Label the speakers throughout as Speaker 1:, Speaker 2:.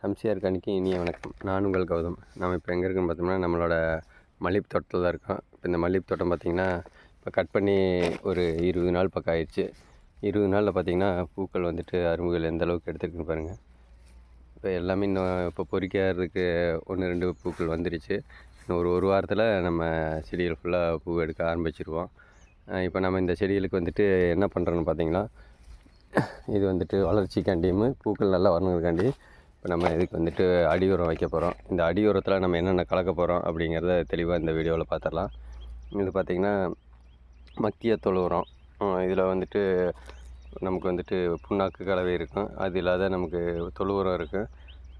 Speaker 1: MCR கணிக்கு இனிய வணக்கம். நான் உங்கள் கௌதம். நம்ம இப்போ எங்கே இருக்குன்னு பார்த்தோம்னா நம்மளோட மல்லிகைப்பூ தோட்டத்தில் தான் இருக்கோம். இப்போ இந்த மல்லிகைப்பூ தோட்டம் பார்த்திங்கன்னா இப்போ கட் பண்ணி ஒரு 20 நாள் பக்கம் ஆயிடுச்சு. 20 நாளில் பார்த்திங்கன்னா பூக்கள் வந்துட்டு அரும்புகள் எந்த அளவுக்கு எடுத்துருக்குன்னு பாருங்கள். இப்போ எல்லாமே இன்னும் இப்போ பொறிக்கிறதுக்கு 1-2 பூக்கள் வந்துருச்சு. இன்னும் ஒரு வாரத்தில் நம்ம செடிகள் ஃபுல்லாக பூ எடுக்க ஆரம்பிச்சிருவோம். இப்போ நம்ம இந்த செடிகளுக்கு வந்துட்டு என்ன பண்ணுறோன்னு பார்த்திங்கன்னா, இது வந்துட்டு வளர்ச்சிக்காண்டியும் பூக்கள் நல்லா வரணுங்கிறதுக்காண்டி இப்போ நம்ம இதுக்கு வந்துட்டு அடி உரம் வைக்க போகிறோம். இந்த அடி உரத்தில் நம்ம என்னென்ன கலக்க போகிறோம் அப்படிங்கிறத தெளிவாக இந்த வீடியோவில் பார்த்துடலாம். இது பார்த்திங்கன்னா மக்கிய தொழு உரம். இதில் வந்துட்டு நமக்கு வந்துட்டு புண்ணாக்கு கலவை இருக்கும். அது இல்லாத நமக்கு தொழு உரம் இருக்குது.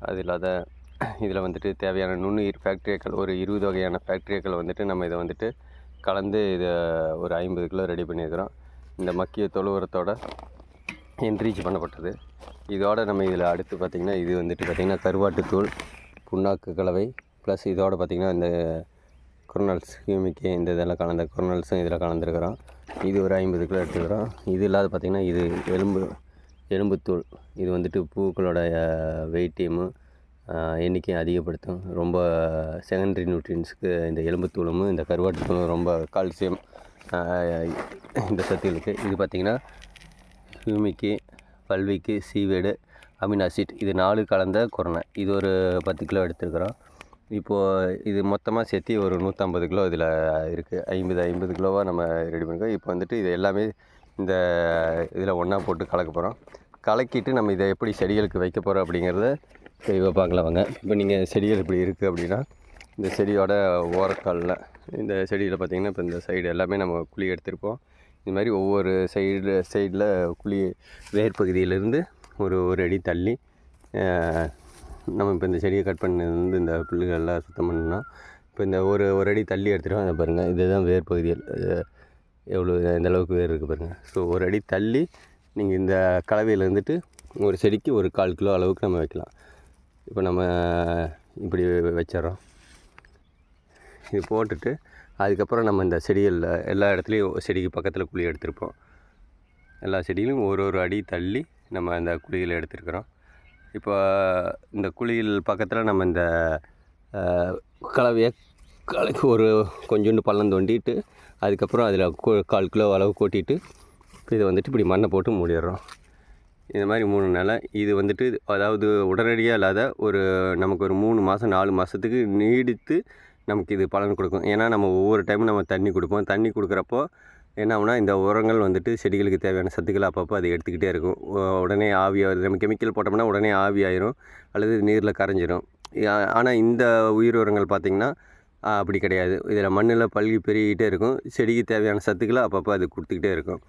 Speaker 1: அது இல்லாத இதில் வந்துட்டு தேவையான நுண்ணுயிர் ஃபேக்ட்ரியாக்கள் ஒரு 20 வகையான ஃபேக்ட்ரியாக்கள் வந்துட்டு நம்ம இதை வந்துட்டு கலந்து இதை ஒரு 50 கிலோ ரெடி பண்ணியிருக்கிறோம். இந்த மக்கிய தொழு உரத்தோட என்ரீச் பண்ணப்பட்டது. இதோடு நம்ம இதில் அடுத்து பார்த்திங்கன்னா இது வந்துட்டு பார்த்திங்கன்னா கருவாட்டுத்தூள், புண்ணாக்கு கலவை ப்ளஸ் இதோடு பார்த்திங்கன்னா இந்த குர்னல்ஸ் ஹியூமிக்கு இந்த இதெல்லாம் கலந்த குர்னல்ஸும் இதில் கலந்துருக்கிறோம். இது ஒரு 50 கிலோ எடுத்துக்கிறோம். இது இல்லாத பார்த்திங்கன்னா இது எலும்புத்தூள். இது வந்துட்டு பூக்களோட வெயிட்டையும் எண்ணிக்கையும் அதிகப்படுத்தும். ரொம்ப செகண்டரி நியூட்ரியன்ஸுக்கு இந்த எலும்புத்தூளும் இந்த கருவாட்டுத்தூளும் ரொம்ப கால்சியம் இந்த சத்துகளுக்கு. இது பார்த்திங்கன்னா ஹியூமிக்கு, பல்விக்கு, சீவேடு, அமினாசிட் இது 4 கலந்த குரணை. இது ஒரு 10 கிலோ எடுத்துருக்குறோம். இப்போது இது மொத்தமாக சேர்த்து ஒரு 150 கிலோ இதில் இருக்குது. 50 கிலோவாக நம்ம ரெடி பண்ணிக்கிறோம். இப்போ வந்துட்டு இது எல்லாமே இந்த இதில் ஒன்றா போட்டு கலக்க போகிறோம். கலக்கிட்டு நம்ம இதை எப்படி செடிகளுக்கு வைக்க போகிறோம் அப்படிங்கிறத தெளிவாக பார்க்கலாம் வாங்க. இப்போ நீங்கள் செடிகள் இப்படி இருக்குது அப்படின்னா இந்த செடியோட ஓரக்காலில் இந்த செடியில் பார்த்திங்கன்னா இப்போ இந்த சைடு எல்லாமே நம்ம குழி எடுத்திருப்போம். இது மாதிரி ஒவ்வொரு சைடில் குழி வேர் பகுதியிலேருந்து ஒரு அடி தள்ளி நம்ம இப்போ இந்த செடியை கட் பண்ணி இந்த புல்லுகள்லாம் சுத்தம் பண்ணோம்னா இப்போ இந்த ஒரு அடி தள்ளி எடுத்துகிட்டு அதை பாருங்கள். இதுதான் வேர் பகுதிகள் எவ்வளோ எந்த அளவுக்கு வேர் இருக்குது பாருங்கள். ஸோ ஒரு அடி தள்ளி நீங்கள் இந்த கலவையில் இருந்துட்டு ஒரு செடிக்கு ஒரு 1/4 கிலோ அளவுக்கு நம்ம வைக்கலாம். இப்போ நம்ம இப்படி வச்சிடறோம். இது போட்டுட்டு அதுக்கப்புறம் நம்ம இந்த செடிகளில் எல்லா இடத்துலையும் செடிக்கு பக்கத்தில் குழி எடுத்திருப்போம். எல்லா செடியிலும் ஒரு அடி தள்ளி நம்ம அந்த குழியில் எடுத்துருக்குறோம். இப்போ இந்த குழியில் பக்கத்தில் நம்ம இந்த கலவையை கலக்கி ஒரு கொஞ்சோண்டு பள்ளம் தோண்டிட்டு அதுக்கப்புறம் அதில் 1/4 கிலோ அளவு கொட்டிட்டு இதை வந்துட்டு இப்படி மண்ணை போட்டு மூடிடுறோம். இந்த மாதிரி 3 நாள் இது வந்துட்டு அதாவது உடனடியாக இல்லாத நமக்கு ஒரு 3 மாதம் 4 மாதத்துக்கு நீடித்து நமக்கு இது பலன் கொடுக்கும். ஏன்னா நம்ம ஒவ்வொரு டைமும் நம்ம தண்ணி கொடுப்போம். தண்ணி கொடுக்குறப்போ என்ன ஆகுனா இந்த உரங்கள் வந்துட்டு செடிகளுக்கு தேவையான சத்துக்களை அப்பப்போ அது எடுத்துக்கிட்டே இருக்கும். உடனே ஆவியாகுது. நம்ம கெமிக்கல் போட்டோம்னா உடனே ஆவியாயிரும் அல்லது நீரில் கரைஞ்சிரும். ஆனால் இந்த உயிர் உரங்கள் பார்த்திங்கன்னா அப்படி கிடையாது. இதில் மண்ணில் பல்கி பெருகிக்கிட்டே இருக்கும். செடிக்கு தேவையான சத்துக்களை அப்பப்போ அது கொடுத்துக்கிட்டே இருக்கும்.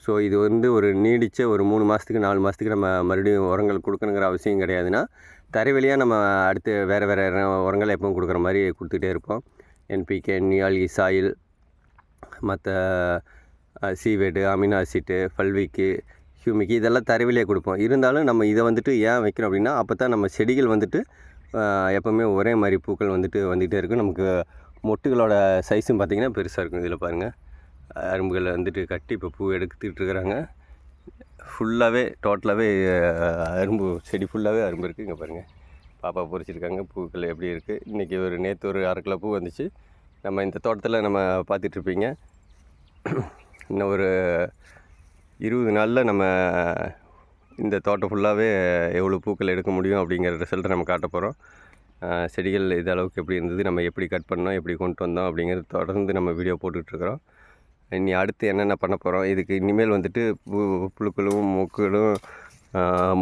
Speaker 1: ஸோ இது வந்து ஒரு நீடித்த ஒரு 3 மாதத்துக்கு 4 மாதத்துக்கு நம்ம மறுபடியும் உரங்கள் கொடுக்கணுங்கிற அவசியம் கிடையாதுன்னா தரைவழியாக நம்ம அடுத்து வேறு உரங்களை எப்பவும் கொடுக்குற மாதிரி கொடுத்துக்கிட்டே இருப்போம். என்பிகே, நியால்கி சாயில், மற்ற சீவேடு, அமினாசிட்டு, பல்விக்கு, ஹியூமிக்கு இதெல்லாம் தரைவழியாக கொடுப்போம். இருந்தாலும் நம்ம இதை வந்துட்டு ஏன் வைக்கிறோம் அப்படின்னா அப்போ தான் நம்ம செடிகள் வந்துட்டு எப்போவுமே ஒரே மாதிரி பூக்கள் வந்துகிட்டே இருக்கும். நமக்கு மொட்டுகளோட சைஸும் பார்த்திங்கன்னா பெருசாக இருக்கும். இதில் பாருங்கள் அரும்புகளை வந்துட்டு கட்டி இப்போ பூ எடுத்துக்கிட்டு இருக்கிறாங்க. ஃபுல்லாகவே டோட்டலாகவே அரும்பு செடி ஃபுல்லாகவே அரும்பு இருக்குது. இங்கே பாருங்கள் பாப்பா பொறிச்சிருக்காங்க. பூக்கள் எப்படி இருக்குது. இன்றைக்கி நேற்று ஒரு 1/2 கிலோ பூ வந்துச்சு. நம்ம இந்த தோட்டத்தில் நம்ம பார்த்துட்ருப்பீங்க. இன்னும் ஒரு 20 நாளில் நம்ம இந்த தோட்டம் ஃபுல்லாகவே எவ்வளோ பூக்கள் எடுக்க முடியும் அப்படிங்கிற ரிசல்ட்டை நம்ம காட்ட போகிறோம். செடிகள் இது அளவுக்கு எப்படி இருந்தது, நம்ம எப்படி கட் பண்ணோம், எப்படி கொண்டு வந்தோம் அப்படிங்கிறது தொடர்ந்து நம்ம வீடியோ போட்டுட்ருக்குறோம். இனி அடுத்து என்னென்ன பண்ண போகிறோம், இதுக்கு இனிமேல் வந்துட்டு புழுக்களும்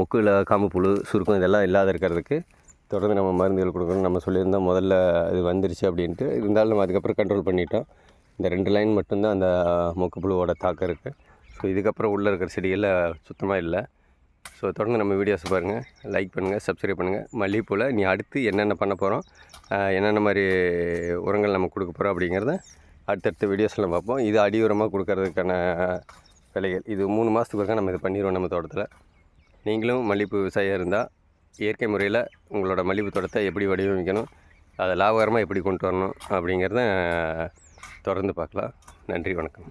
Speaker 1: முக்கில் காம்பு புழு சுருக்கம் இதெல்லாம் இல்லாத இருக்கிறதுக்கு தொடர்ந்து நம்ம மருந்துகள் கொடுக்கணும். நம்ம சொல்லியிருந்தோம் முதல்ல இது வந்துருச்சு அப்படின்ட்டு. இருந்தாலும் நம்ம அதுக்கப்புறம் கண்ட்ரோல் பண்ணிட்டோம். இந்த 2 லைன் மட்டும்தான் அந்த மொக்குப்புழுவோட தாக்கம் இருக்குது. ஸோ இதுக்கப்புறம் உள்ளே இருக்கிற செடிகளில் சுத்தமாக இல்லை. ஸோ தொடர்ந்து நம்ம வீடியோஸை பாருங்கள், லைக் பண்ணுங்கள், சப்ஸ்கிரைப் பண்ணுங்கள். மல்லிகைப்பூவில் நீ அடுத்து என்னென்ன பண்ண போகிறோம், என்னென்ன மாதிரி உரங்கள் நம்ம கொடுக்க போகிறோம் அப்படிங்கிறத அடுத்தடுத்த வீடியோஸில் பார்ப்போம். இது அடி உரமாக கொடுக்கறதுக்கான விலைகள் இது 3 மாதத்துக்கு ஒருக்கா நம்ம இது பண்ணிடுவோம் நம்ம தோட்டத்தில். நீங்களும் மல்லிகைப்பூ விவசாயியாக இருந்தால் இயற்கை முறையில் உங்களோட மல்லிகைப்பூ தோட்டத்தை எப்படி வடிவமைக்கணும், அதை லாபகரமாக எப்படி கொண்டு வரணும் அப்படிங்கிறத தொடர்ந்து பார்க்கலாம். நன்றி, வணக்கம்.